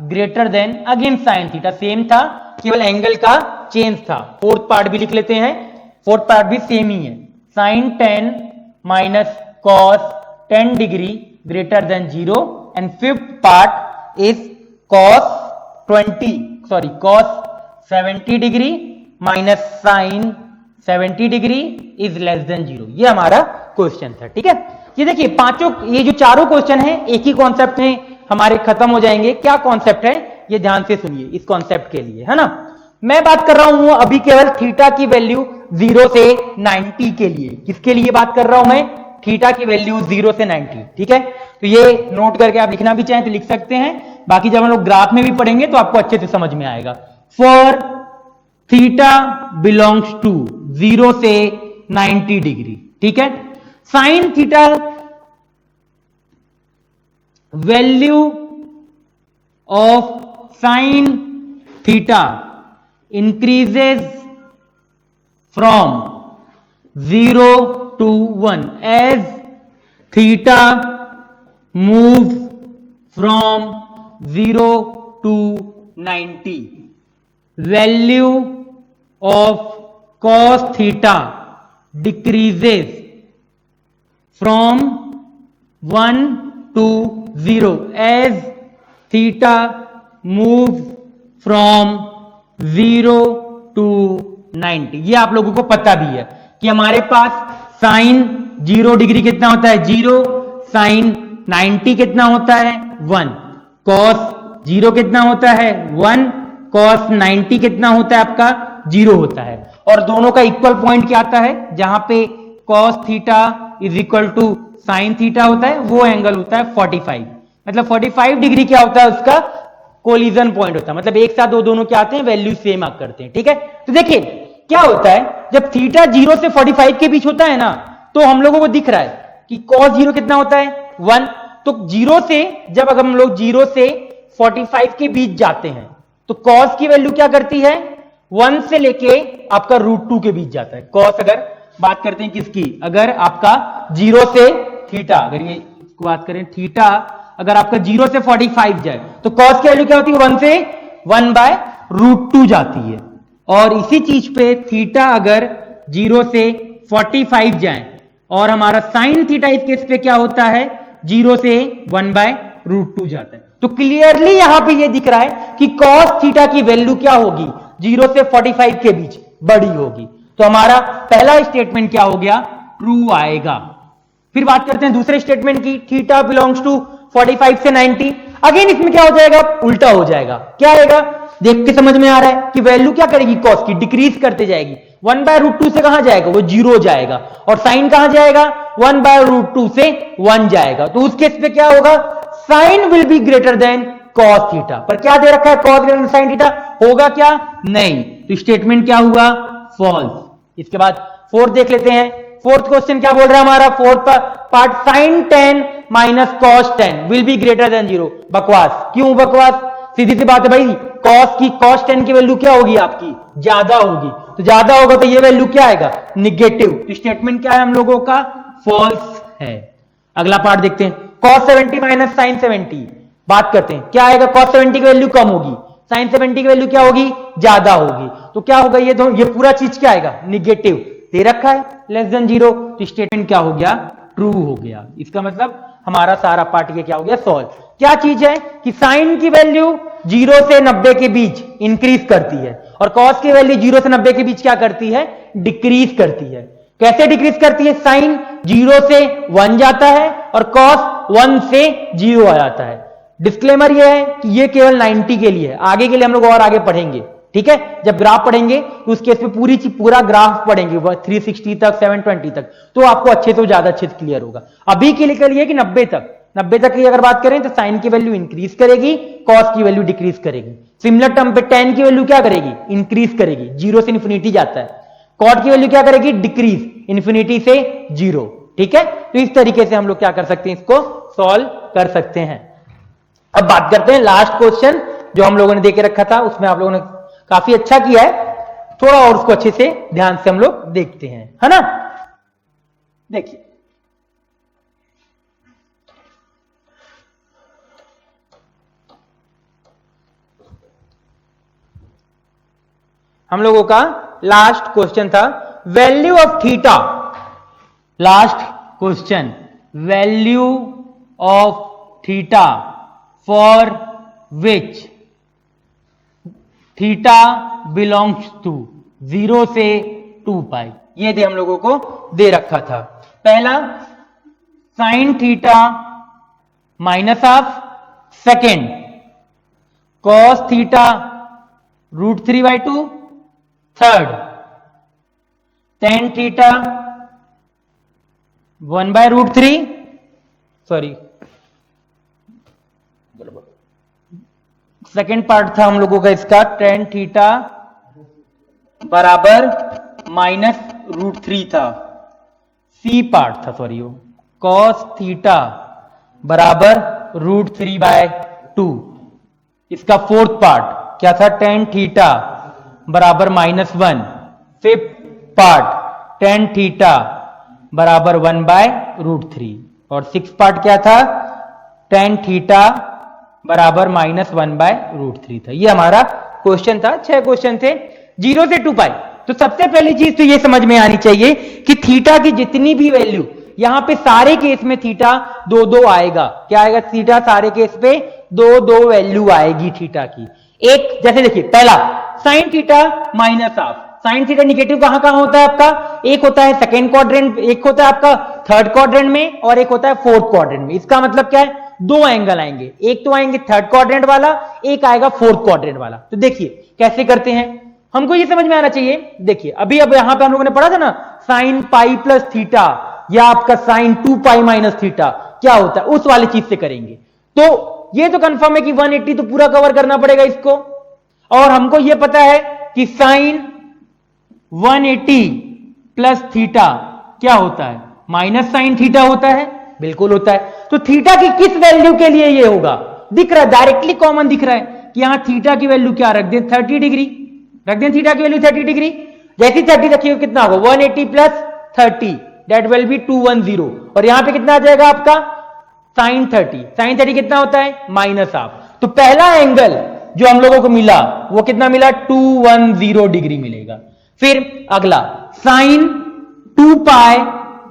greater than again sin theta, same था, केवल एंगल का चेंज था। फोर्थ पार्ट भी लिख लेते हैं, फोर्थ पार्ट भी सेम ही है। sin 10 minus cos 10 degree greater than 0, and fifth part is cos 70 degree minus sin 70 degree is less than 0। ये हमारा क्वेश्चन था, ठीक है। ये देखिए पांचों, ये जो चारों क्वेश्चन है एक ही कॉन्सेप्ट में हमारे खत्म हो जाएंगे। क्या कॉन्सेप्ट है ये ध्यान से सुनिए इस कॉन्सेप्ट के लिए, है ना। मैं बात कर रहा हूं अभी केवल थीटा की वैल्यू 0 से 90 के लिए। किसके लिए बात कर रहा हूं मैं? थीटा की वैल्यू 0 से 90, ठीक है। तो ये नोट करके आप लिखना भी चाहें तो लिख सकते हैं, बाकी जब हम लोग ग्राफ में भी पढ़ेंगे तो आपको अच्छे से समझ में आएगा। फॉर थीटा बिलोंग्स टू 0 से 90 डिग्री, ठीक है। Sine theta value of sine theta increases from 0 to 1 as theta moves from 0 to 90. Value of cos theta decreases from 1 to 0 as theta moves from 0 to 90। ये आप लोगों को पता भी है कि हमारे पास साइन 0 डिग्री कितना होता है? 0। साइन 90 कितना होता है? 1। कॉस 0 कितना होता है? 1। कॉस 90 कितना होता है आपका? 0 होता है। और दोनों का इक्वल पॉइंट क्या आता है? जहां पे cos theta is equal to sine theta होता है, वो एंगल होता है 45। मतलब 45 डिग्री क्या होता है? उसका कोलिजन पॉइंट होता है, मतलब एक साथ दोनों क्या आते हैं? वैल्यू सेम आप करते हैं, ठीक है। तो देखिए क्या होता है जब थीटा 0 से 45 के बीच होता है ना, तो हम लोगों को दिख रहा है कि cos 0 कितना होता है? 1। तो 0 से जब अगर हम लोग 0 से 45 के बीच जाते हैं तो cos की वैल्यू क्या करती है? 1 से लेके आपका √2 के बीच जाता है। cos अगर बात करते हैं किसकी? अगर आपका 0 से थीटा, अगर ये इसको बात करें थीटा अगर आपका 0 से 45 जाए तो cos की वैल्यू क्या होती है? 1 से 1/√2 जाती है। और इसी चीज पे थीटा अगर 0 से 45 जाए और हमारा साइन थीटा इस केस पे क्या होता है? 0 से 1/√2 जाता है। तो क्लियरली यहां पे ये दिख रहा है कि cos थीटा की वैल्यू क्या होगी? 0 से 45 के बीच बड़ी होगी। तो हमारा पहला स्टेटमेंट क्या हो गया? ट्रू आएगा। फिर बात करते हैं दूसरे स्टेटमेंट की। थीटा बिलोंग्स टू 45 से 90। अगेन इसमें क्या हो जाएगा? उल्टा हो जाएगा। क्या आएगा? देख के समझ में आ रहा है कि वैल्यू क्या करेगी? कॉस की डिक्रीज करते जाएगी। 1/√2 से कहां जाएगा? वो 0 जाएगा। और साइन कहां जाएगा? 1/√2 से 1 जाएगा। तो उस केस पे क्या होगा? Sine will be greater than cos theta. पर क्या दे रखा है? Cos greater than sine theta. होगा क्या? नहीं। तो स्टेटमेंट क्या हुआ? फॉल्स। इसके बाद फोर्थ देख लेते हैं। फोर्थ क्वेश्चन क्या बोल रहा है हमारा? Fourth part sine 10 minus cos 10 will be greater than 0। बकवास। क्यों बकवास? सीधी सी बात है भाई, कॉस 10 की वैल्यू क्या होगी आपकी? ज्यादा होगी। तो ज्यादा होगा तो ये वैल्यू क्या आएगा? निगेटिव। तो स्टेटमेंट क्या है हम लोगों का? फॉल्स है। अगला पार्ट देखते हैं। कॉस 70 माइनस साइन 70 बात करते हैं। क्या आएगा? कॉस 70 की वैल्यू कम होगी, साइन 70 की वैल्यू क्या होगी? ज्यादा होगी। तो क्या होगा? ये पूरा चीज क्या आएगा? निगेटिव दे रखा है, लेस देन 0। तो स्टेटमेंट क्या हो गया? ट्रू हो गया। इसका मतलब हमारा सारा पार्ट ये क्या हो गया? सॉल्व। क्या चीज है कि साइन की वैल्यू 0 से 90 के बीच इंक्रीज करती है और कॉस की वैल्यू 0 से 90 के बीच क्या करती है? डिक्रीज करती है। कैसे डिक्रीज करती है? साइन 0 से 1 जाता है और कॉस 1 से 0 आ जाता है। डिस्क्लेमर ये है कि ये केवल 90 के लिए है, आगे के लिए हम लोग और आगे पढ़ेंगे, ठीक है। जब ग्राफ पढ़ेंगे तो उस केस में पूरा ग्राफ पढ़ेंगे 360 तक 720 तक, तो आपको अच्छे से ज्यादा अच्छे से क्लियर होगा। अभी के लिए कि 90 तक की अगर बात करें तो साइन की वैल्यू इंक्रीज करेगी, कॉस की वैल्यू डिक्रीज करेगी। सिमिलर टर्म पे tan की वैल्यू क्या करेगी, इंक्रीज करेगी, 0 से इन्फिनिटी जाता है। कॉट की वैल्यू क्या करेगी, डिक्रीज, इन्फिनिटी से 0, ठीक है। तो इस तरीके से हम लोग क्या कर सकते हैं, इसको सॉल्व कर सकते हैं। अब बात करते हैं लास्ट क्वेश्चन जो हम लोगों ने देके रखा था, उसमें आप लोगों ने काफी अच्छा किया है, थोड़ा और उसको अच्छे से ध्यान से हम लोग देखते हैं, है ना। देखिए हम लोगों का लास्ट क्वेश्चन था value of theta. Last question, value of theta for which theta belongs to 0 से 2 पाई। ये दे हम लोगों को दे रखा था। पहला sign theta minus half, second cos theta √3/2, third tan theta 1/√3, sorry second part था हम लोगों का इसका, टेन थीटा बराबर -√3 था। सी पार्ट था, सॉरी वो कॉस थीटा बराबर √3/2। इसका फोर्थ पार्ट क्या था, टेन थीटा बराबर -1। फिफ्थ पार्ट टेन थीटा बराबर 1/√3। और सिक्स पार्ट क्या था, टेन थीटा बराबर -1/√3 था। ये हमारा क्वेश्चन था। 6 क्वेश्चन थे 0 से 2 पाई। तो सबसे पहली चीज तो ये समझ में आनी चाहिए कि थीटा की जितनी भी वैल्यू, यहां पे सारे केस में थीटा 2 आएगा। क्या आएगा, थीटा सारे केस पे 2 वैल्यू आएगी थीटा की। एक जैसे देखिए, पहला sign theta minus half. Sine theta negative कहां कहां होता है आपका, एक होता है सेकेंड क्वाड्रेंट, एक होता है आपका थर्ड क्वाड्रेंट में, और एक होता है फोर्थ क्वाड्रेंट में। इसका मतलब क्या है, 2 एंगल आएंगे, एक तो आएंगे थर्ड क्वाड्रेंट वाला, एक आएगा फोर्थ क्वाड्रेंट वाला। तो देखिए कैसे करते हैं, हमको ये समझ में आना चाहिए। देखिए अभी अब यहां पे हम लोगों ने पढ़ा था ना, साइन पाई प्लस थीटा या आपका साइन 2 पाई माइनस थीटा क्या होता है, उस वाली चीज से करेंगे। तो ये तो कंफर्म है कि 180 तो पूरा कवर करना पड़ेगा इसको। और हमको ये पता है कि साइन 180 प्लस थीटा क्या होता है, माइनस साइन थीटा होता है, बिल्कुल होता है। तो थीटा की किस वैल्यू के लिए ये होगा, दिख रहा है, डायरेक्टली कॉमन दिख रहा है कि यहां थीटा की वैल्यू क्या रख दें, 30 डिग्री रख दें। थीटा की वैल्यू 30 डिग्री, जैसी 30 रखिए कितना होगा, 180 प्लस 30 दैट विल बी 210। और यहां पे कितना आ जाएगा आपका साइन 30। साइन 30 कितना होता है, माइनस हाफ। तो पहला एंगल जो हम लोगों को मिला वो कितना मिला, 210 डिग्री मिलेगा। फिर अगला साइन 2 पाई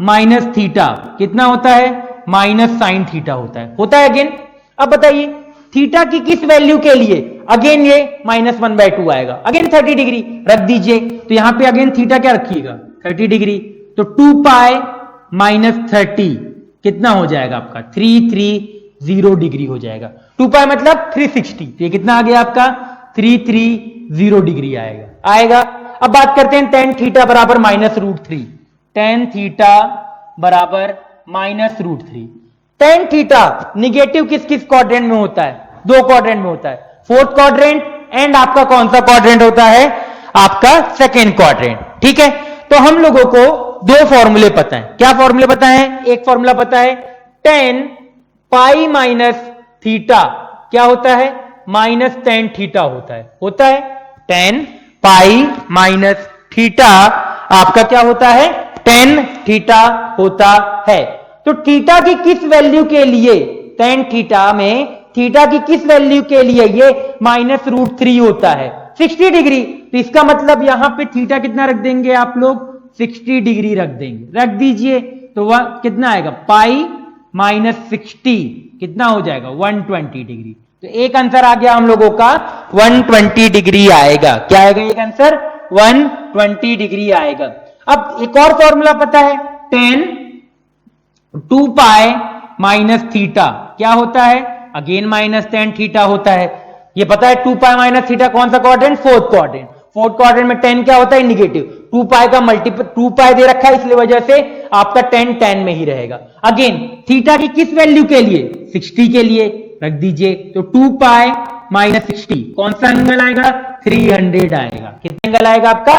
माइनस थीटा कितना होता है, माइनस साइन थीटा होता है अगेन। अब बताइए थीटा की किस वैल्यू के लिए, अगेन ये -1/2 आएगा, अगेन 30 डिग्री रख दीजिए। तो यहां पे अगेन थीटा क्या रखिएगा, 30 डिग्री। तो 2 पाई माइनस 30 कितना हो जाएगा आपका, 330 डिग्री हो जाएगा। 2 पाई मतलब 360, ये कितना आ गया आपका 330 डिग्री आएगा। अब बात करते हैं टेन थीटा बराबर -√3। टेन थीटा बराबर -√3। टेन थीटा निगेटिव किस किस क्वाड्रेंट में होता है, 2 क्वाड्रेंट में होता है, फोर्थ क्वाड्रेंट एंड आपका कौन सा क्वाड्रेंट होता है, आपका सेकेंड क्वाड्रेंट। ठीक है, तो हम लोगों को 2 फॉर्मूले पता है। क्या फॉर्मूले पता है, एक फॉर्मूला पता है टेन पाई माइनस थीटा क्या होता है, -tan थीटा होता है। टेन पाई माइनस थीटा आपका क्या होता है, tan थीटा होता है। तो थीटा की किस वैल्यू के लिए, tan थीटा में थीटा की किस वैल्यू के लिए ये -√3 होता है, 60 डिग्री। तो इसका मतलब यहां पे थीटा कितना रख देंगे आप लोग, 60 डिग्री रख देंगे, रख दीजिए। तो वह कितना आएगा, पाई -60 कितना हो जाएगा, 120 डिग्री। तो एक आंसर आ गया हम लोगों का 120 डिग्री आएगा। क्या आएगा एक आंसर, 120 डिग्री आएगा। अब एक और फॉर्मूला पता है, tan 2 पाई माइनस थीटा क्या होता है, अगेन माइनस टेन थीटा होता है। ये पता है 2 पाई माइनस थीटा कौन सा quadrant? Fourth quadrant. Fourth quadrant में 10 क्या होता है? नेगेटिव। 2 पाई का मल्टीपल 2 पाई दे रखा है, इसलिए वजह से आपका 10 10 में ही रहेगा। अगेन थीटा की किस वैल्यू के लिए? 60 के लिए रख दीजिए। तो 2 पाई माइनस 60 कौन सा एंगल आएगा? 300 आएगा। कितना एंगल आएगा आपका?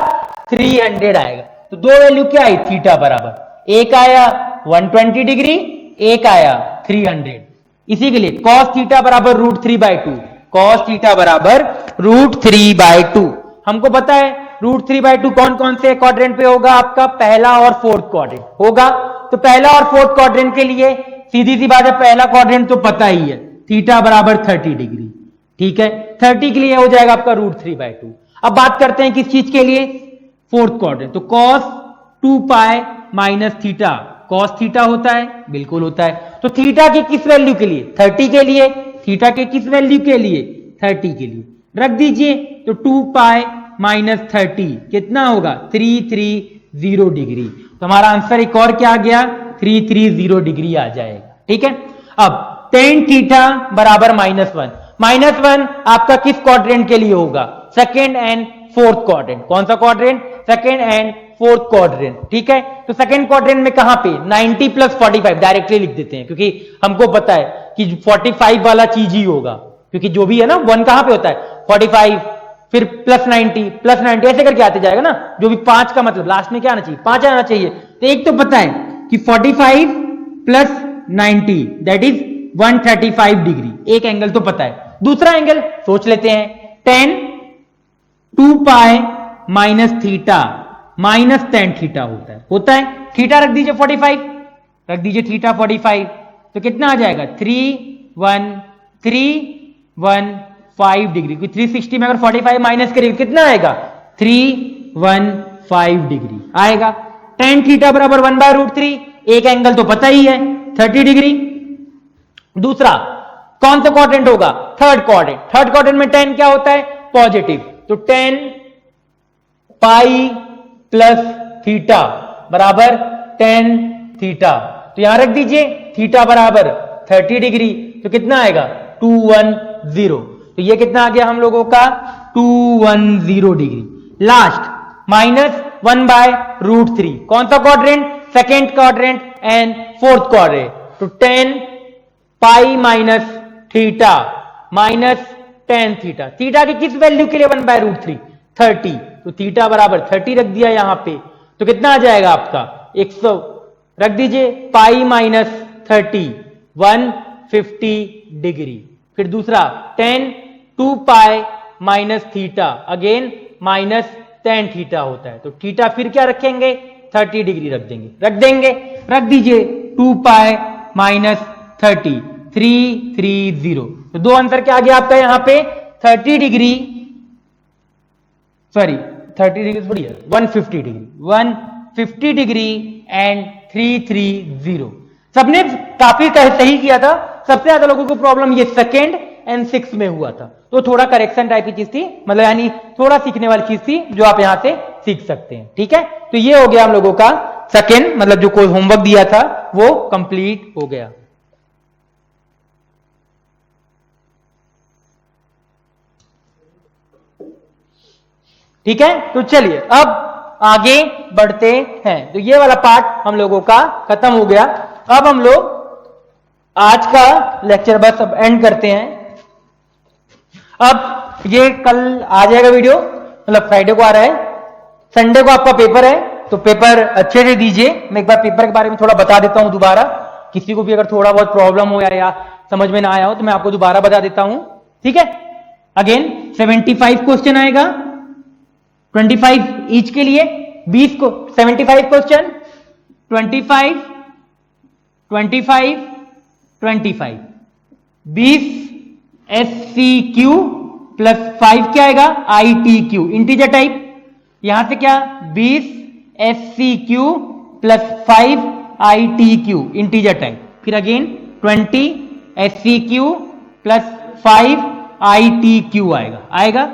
300 आएगा। तो दो वैल्यू क्या आई? थीटा बराबर एक आया 120 डिग्री, एक आया 300। इसी के लिए कॉस थीटा बराबर √3/2। कॉस थीटा बराबर √3/2। हमको पता है √3/2 कौन कौन से क्वाड्रेंट पे होगा? आपका पहला और फोर्थ क्वाड्रेंट होगा। तो पहला और फोर्थ क्वाड्रेंट के लिए सीधी सी बात है, पहला क्वाड्रेंट तो पता ही है, थीटा बराबर 30 डिग्री। ठीक है, 30 के लिए हो जाएगा आपका √3/2। अब बात करते हैं किस चीज के लिए? Fourth quadrant. तो cos 2 pi minus theta cos theta होता है, बिल्कुल होता है। तो थीटा की किस वैल्यू के लिए? 30 के लिए। थीटा के किस वैल्यू के लिए? 30 के लिए रख दीजिए। तो 2 पाई माइनस 30 कितना होगा? 330 डिग्री। तो हमारा आंसर एक और क्या आ गया? 330 डिग्री आ जाएगा। ठीक है, अब टेन थीटा बराबर -1। -1 आपका किस क्वाड्रेंट के लिए होगा? Second and fourth quadrant. कौन सा quadrant? Second and fourth quadrant. ठीक है, तो सेकेंड क्वाड्रेंट में कहां पे? 90 + 45 डायरेक्टली लिख देते हैं, क्योंकि हमको पता है कि 45 वाला चीज ही होगा, क्योंकि जो भी है ना 1 कहां पे होता है? 45 फिर +90 ऐसे करके आते जाएगा ना। जो भी 5 का मतलब लास्ट में क्या आना चाहिए? 5 आना चाहिए। तो एक तो पता है कि 45 + 90 दैट इज 135 डिग्री। एक एंगल तो पता है। दूसरा एंगल सोच लेते हैं। 10 2 पाई माइनस थीटा -10 थीटा होता है। थीटा रख दीजिए 45, रख दीजिए थीटा 45। तो कितना आ जाएगा? 315 डिग्री। 360 में अगर 45 माइनस करेंगे कितना आएगा? 315 डिग्री आएगा। टेन थीटा बराबर 1/√3। एक एंगल तो पता ही है 30 डिग्री। दूसरा कौन सा क्वाड्रेंट होगा? Third quadrant. थर्ड क्वाड्रेंट में 10 क्या होता है? पॉजिटिव। तो 10 पाई प्लस थीटा बराबर 10 थीटा। तो यहां रख दीजिए थीटा बराबर 30 डिग्री। तो कितना आएगा? 210। तो ये कितना आ गया हम लोगों का? 210 डिग्री। लास्ट -1/√3 कौन सा quadrant? Second quadrant and fourth quadrant. तो 10 पाई माइनस थीटा -10 थीटा। थीटा की किस वैल्यू के लिए 1/√3? 30। तो थीटा बराबर 30 रख दिया यहां पे। तो कितना आ जाएगा आपका? 100 रख दीजिए। Pi minus 30 150 degree. फिर दूसरा 10 2 pi minus theta again -10 theta होता है। तो थीटा फिर क्या रखेंगे? 30 डिग्री रख देंगे। रख दीजिए 2 पाई माइनस 30 330। तो दो आंसर क्या आ गया आपका यहां पे? 30 डिग्री, सॉरी 30 डिग्री थोड़ी है, 150 डिग्री एंड 330। सबने काफी सही किया था। सबसे ज्यादा लोगों को प्रॉब्लम ये सेकेंड एंड 6 में हुआ था। तो थोड़ा करेक्शन टाइप की चीज थी, मतलब यानी थोड़ा सीखने वाली चीज थी जो आप यहां से सीख सकते हैं। ठीक है, तो ये हो गया हम लोगों का सेकेंड, मतलब जो कोई होमवर्क दिया था वो कंप्लीट हो गया। ठीक है, तो चलिए अब आगे बढ़ते हैं। तो ये वाला पार्ट हम लोगों का खत्म हो गया। अब हम लोग आज का लेक्चर बस अब एंड करते हैं। अब ये कल आ जाएगा वीडियो, मतलब फ्राइडे को आ रहा है। संडे को आपका पेपर है, तो पेपर अच्छे से दीजिए। मैं एक बार पेपर के बारे में थोड़ा बता देता हूं दोबारा। किसी को भी अगर थोड़ा बहुत प्रॉब्लम हो या समझ में ना आया हो तो मैं आपको दोबारा बता देता हूं। ठीक है, अगेन 75 क्वेश्चन आएगा, 25 ईच के लिए 20 को 75 क्वेश्चन, 25 20 SCQ प्लस 5 क्या आएगा? ITQ integer type. यहां से क्या? 20 SCQ plus 5 ITQ integer type. फिर अगेन 20 SCQ प्लस 5 ITQ आएगा।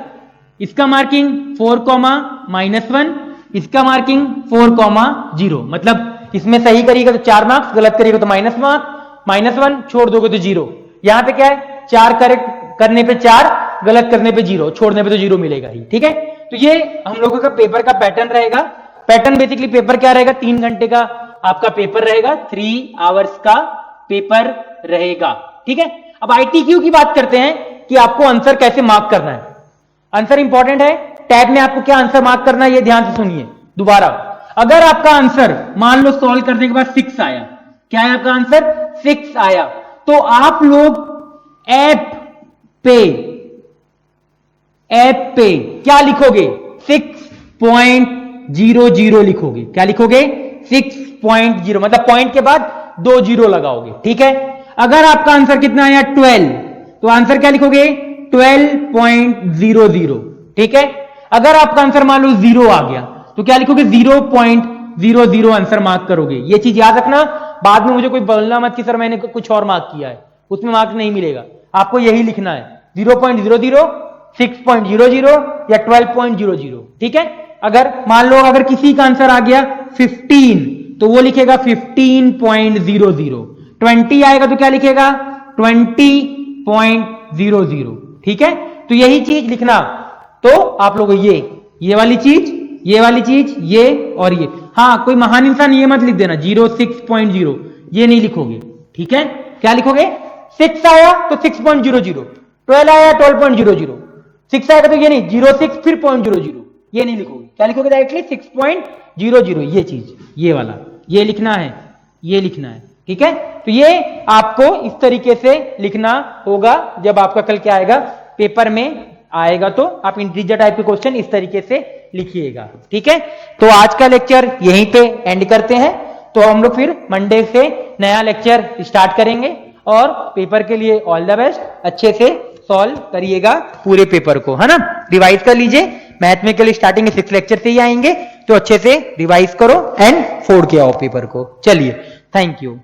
इसका मार्किंग 4,-1, इसका मार्किंग 4,0। मतलब इसमें सही करिएगा तो 4 मार्क्स, गलत करिएगा तो -1, छोड़ दोगे तो 0। यहां पे क्या है? 4 करेक्ट करने पे 4, गलत करने पे 0, छोड़ने पे तो 0 मिलेगा ही। ठीक है, तो ये हम लोगों का पेपर का पैटर्न रहेगा। पैटर्न बेसिकली पेपर क्या रहेगा, 3 घंटे का आपका पेपर रहेगा, 3 आवर्स का पेपर रहेगा। ठीक है, अब ITQ की बात करते हैं कि आपको आंसर कैसे मार्क करना है। आंसर इंपॉर्टेंट है, टैब में आपको क्या आंसर मार्क करना है ये ध्यान से सुनिए दोबारा। अगर आपका आंसर मान लो सॉल्व करने के बाद 6 आया, क्या है आपका आंसर, 6 आया, तो आप लोग ऐप पे क्या लिखोगे, 6.00 लिखोगे। क्या लिखोगे, 6.0, मतलब पॉइंट के बाद 2 0 लगाओगे। ठीक है, अगर आपका आंसर कितना आया 12, तो आंसर क्या लिखोगे, 12.00। ठीक है, अगर आपका आंसर मान लो 0 आ गया तो क्या लिखोगे, 0.00 आंसर मार्क करोगे। ये चीज याद रखना, बाद में मुझे कोई बोलना मत कि सर मैंने कुछ और मार्क किया है, उसमें मार्क नहीं मिलेगा, आपको यही लिखना है, 0.00, 6.00 या 12.00। ठीक है, अगर मान लो अगर किसी का आंसर आ गया 15 तो वो लिखेगा 15.00, 20 आएगा तो क्या लिखेगा, 20.00। ठीक है, तो यही चीज लिखना। तो आप लोग ये वाली चीज, ये और ये, हाँ कोई महान इंसान ये मत लिख देना 06.0, ये नहीं लिखोगे। ठीक है, क्या लिखोगे, 6 आया तो 6.00, 12 आया 12.00, 6 आएगा तो ये नहीं 06 फिर 0.00, ये नहीं लिखोगे। क्या लिखोगे डायरेक्टली 6.00, ये चीज, ये वाला, ये लिखना है, ये लिखना है। ठीक है, तो ये आपको इस तरीके से लिखना होगा। जब आपका कल क्या आएगा, पेपर में आएगा, तो आप इंटीजर टाइप के क्वेश्चन इस तरीके से लिखिएगा। ठीक है, तो आज का लेक्चर यहीं पे एंड करते हैं। तो हम लोग फिर मंडे से नया लेक्चर स्टार्ट करेंगे, और पेपर के लिए ऑल द बेस्ट, अच्छे से सॉल्व करिएगा पूरे पेपर को, है ना, रिवाइज कर लीजिए। मैथ में के लिए स्टार्टिंग के 6 लेक्चर से ही आएंगे, तो अच्छे से रिवाइज करो एंड फोड़ के आओ पेपर को। चलिए, थैंक यू।